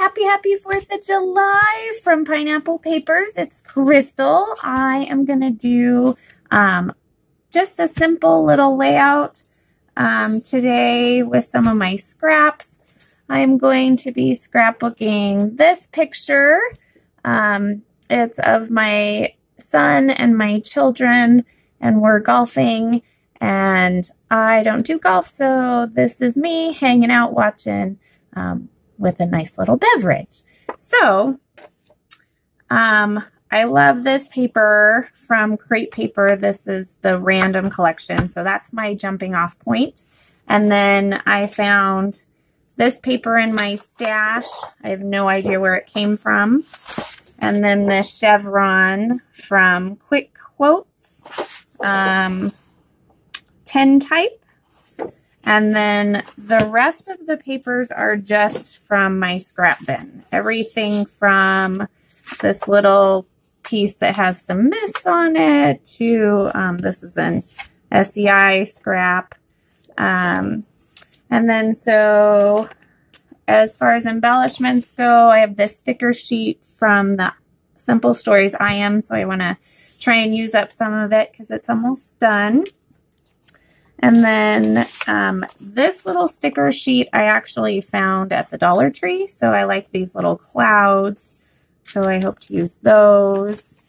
happy 4th of July from Pineapple Papers. It's Crystal. I am going to do just a simple little layout today with some of my scraps. I'm going to be scrapbooking this picture. It's of my son and my children, and we're golfing, and I don't do golf, so this is me hanging out watching with a nice little beverage. So I love this paper from Crate Paper. This is the random collection, so that's my jumping off point. And then I found this paper in my stash. I have no idea where it came from. And then this chevron from Quick Quotes, 10 type. And then the rest of the papers are just from my scrap bin. Everything from this little piece that has some mist on it to, this is an SEI scrap. And then so as far as embellishments go, I have this sticker sheet from the Simple Stories I Am. So I want to try and use up some of it because it's almost done. And then this little sticker sheet I actually found at the Dollar Tree. So I like these little clouds. So I hope to use those.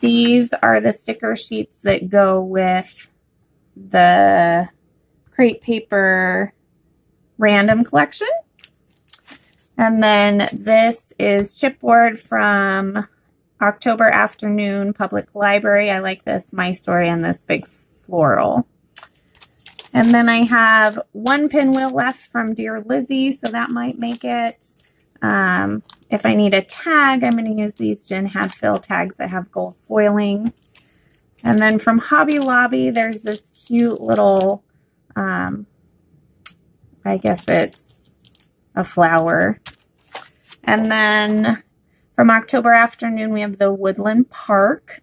These are the sticker sheets that go with the Crate Paper random collection. And then this is chipboard from October Afternoon Public Library. I like this My Story and this big floral. And then I have one pinwheel left from Dear Lizzie, so that might make it. If I need a tag, I'm going to use these Jen Hadfield tags that have gold foiling. And then from Hobby Lobby, there's this cute little, I guess it's a flower. And then from October Afternoon, we have the Woodland Park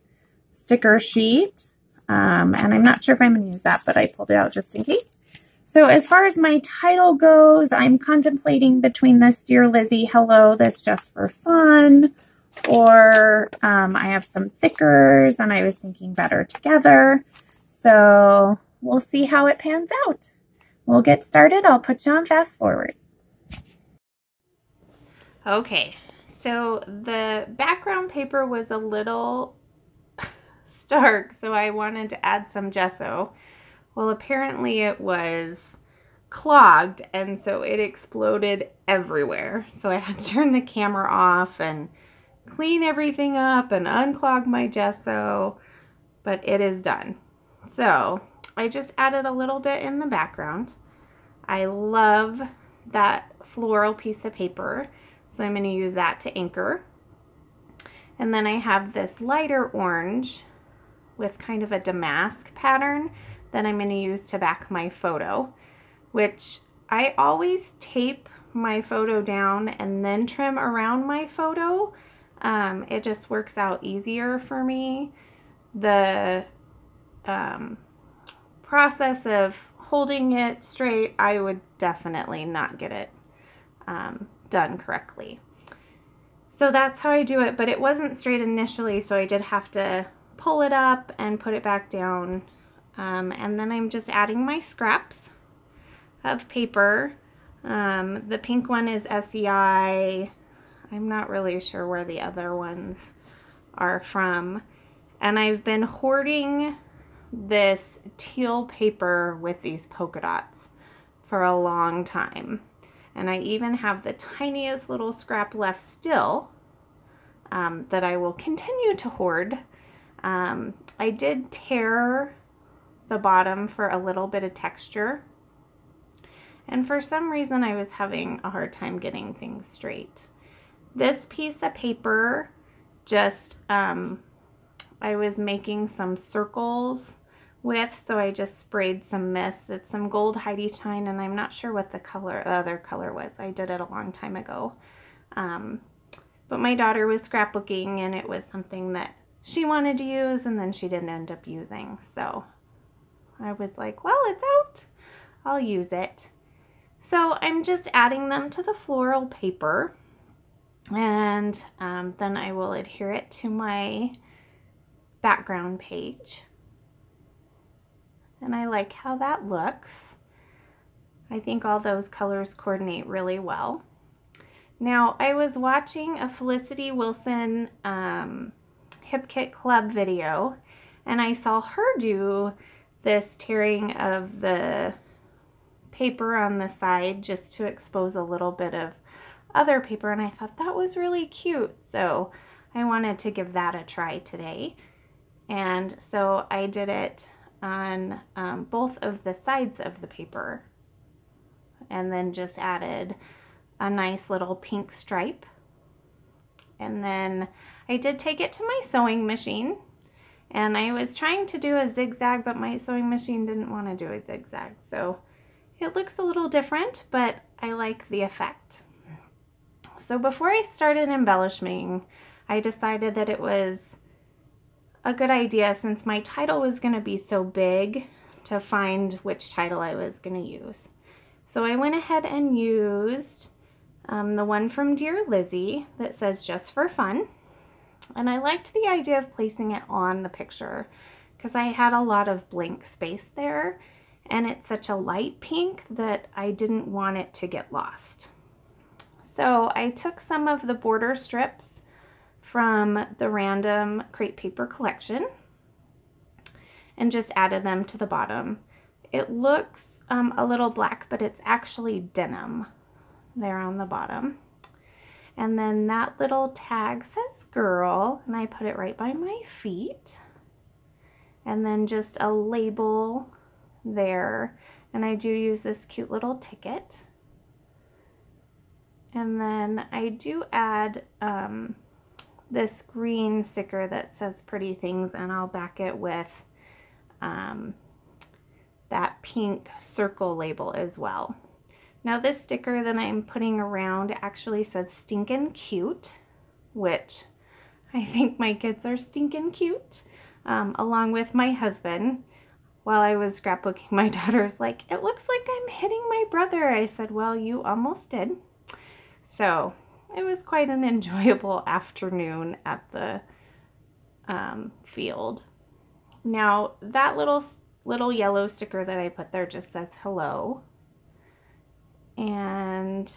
sticker sheet. And I'm not sure if I'm going to use that, but I pulled it out just in case. So as far as my title goes, I'm contemplating between this Dear Lizzie, Hello, This Just for Fun, or I have some thickers, and I was thinking Better Together. So we'll see how it pans out. We'll get started. I'll put you on fast forward. Okay, so the background paper was a little stark, so I wanted to add some gesso. Well, apparently it was clogged, and so it exploded everywhere. So I had to turn the camera off and clean everything up and unclog my gesso, but it is done. So I just added a little bit in the background. I love that floral piece of paper, so I'm going to use that to anchor. And then I have this lighter orange with kind of a damask pattern that I'm going to use to back my photo, which I always tape my photo down and then trim around my photo. It just works out easier for me. The process of holding it straight, I would definitely not get it done correctly. So that's how I do it, but it wasn't straight initially, so I did have to pull it up and put it back down. And then I'm just adding my scraps of paper. The pink one is SEI. I'm not really sure where the other ones are from. And I've been hoarding this teal paper with these polka dots for a long time. And I even have the tiniest little scrap left still that I will continue to hoard. I did tear the bottom for a little bit of texture, and for some reason I was having a hard time getting things straight. This piece of paper just I was making some circles with, so I just sprayed some mist. It's some gold Heidi Shine, and I'm not sure what the other color was. I did it a long time ago, but my daughter was scrapbooking and it was something that she wanted to use, and then she didn't end up using, so I was like, well, it's out, I'll use it. So I'm just adding them to the floral paper, and then I will adhere it to my background page. And I like how that looks. I think all those colors coordinate really well. Now, I was watching a Felicity Wilson Hip Kit Club video, and I saw her do this tearing of the paper on the side just to expose a little bit of other paper, and I thought that was really cute. So I wanted to give that a try today. And so I did it on both of the sides of the paper, and then just added a nice little pink stripe. And then I did take it to my sewing machine, and I was trying to do a zigzag, but my sewing machine didn't want to do a zigzag. So it looks a little different, but I like the effect. So before I started embellishing, I decided that it was a good idea, since my title was going to be so big, to find which title I was going to use. So I went ahead and used the one from Dear Lizzie that says "Just for Fun." And I liked the idea of placing it on the picture because I had a lot of blank space there, and it's such a light pink that I didn't want it to get lost. So I took some of the border strips from the random crepe paper collection and just added them to the bottom. It looks a little black, but it's actually denim there on the bottom. And then that little tag says "girl," and I put it right by my feet. And then just a label there, and I do use this cute little ticket. And then I do add this green sticker that says "Pretty Things," and I'll back it with that pink circle label as well. Now this sticker that I'm putting around actually says "Stinkin' Cute," which I think my kids are stinking cute, along with my husband. While I was scrapbooking, my daughter's like, "It looks like I'm hitting my brother." I said, "Well, you almost did." So it was quite an enjoyable afternoon at the field. Now that little yellow sticker that I put there just says "hello." And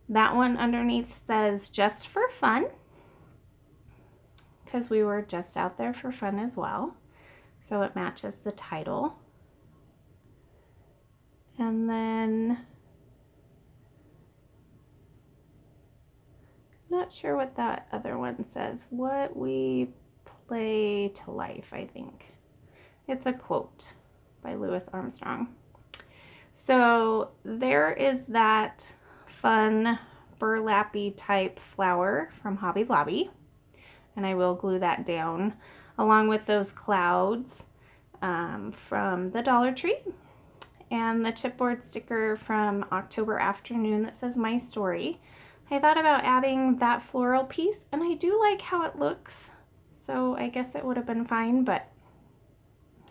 that one underneath says "just for fun," because we were just out there for fun as well. So it matches the title. And then, not sure what that other one says. "What we play to life," I think. It's a quote by Louis Armstrong. So there is that fun burlappy type flower from Hobby Lobby, and I will glue that down along with those clouds from the Dollar Tree, and the chipboard sticker from October Afternoon that says "My Story." I thought about adding that floral piece, and I do like how it looks, so I guess it would have been fine, but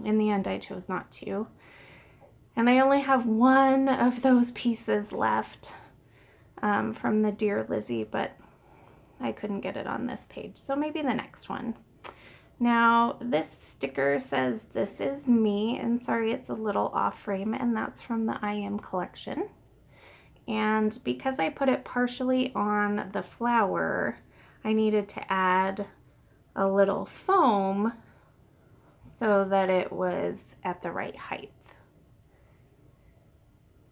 in the end I chose not to. And I only have one of those pieces left from the Dear Lizzie, but I couldn't get it on this page, so maybe the next one. Now this sticker says "This is me," and sorry it's a little off frame, and that's from the I Am collection. And because I put it partially on the flower, I needed to add a little foam so that it was at the right height.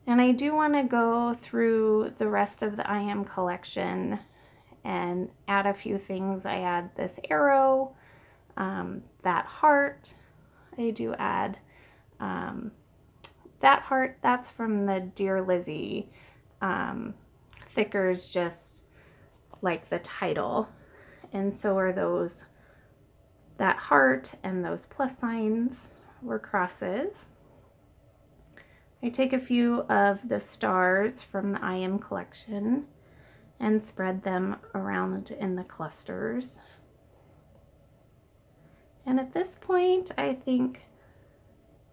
And I do want to go through the rest of the I Am collection and add a few things. I add this arrow, that heart. I do add that heart. That's from the Dear Lizzie thickers, just like the title. And so are those, that heart and those plus signs were crosses. I take a few of the stars from the I Am collection and spread them around in the clusters. And at this point, I think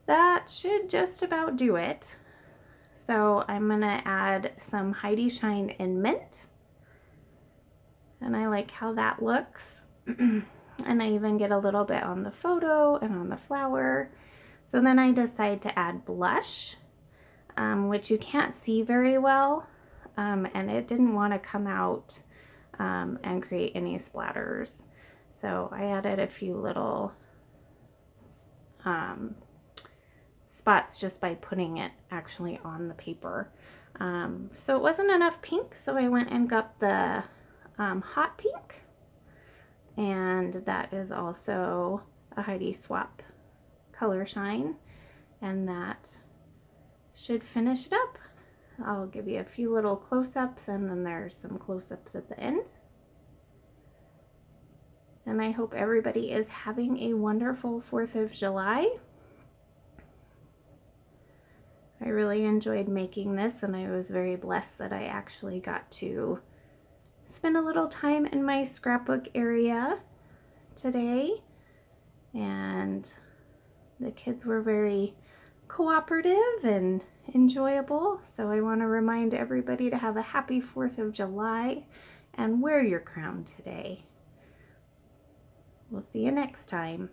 that should just about do it. So I'm gonna add some Heidi Shine in Mint. And I like how that looks. And I even get a little bit on the photo and on the flower. So then I decide to add blush, which you can't see very well. And it didn't want to come out and create any splatters. So I added a few little spots just by putting it actually on the paper. So it wasn't enough pink, so I went and got the hot pink, and that is also a Heidi Swap color shine, and that should finish it up. I'll give you a few little close-ups, and then there's some close-ups at the end. And I hope everybody is having a wonderful 4th of July. I really enjoyed making this, and I was very blessed that I actually got to spend a little time in my scrapbook area today. And the kids were very cooperative and enjoyable. So I want to remind everybody to have a happy 4th of July and wear your crown today. We'll see you next time.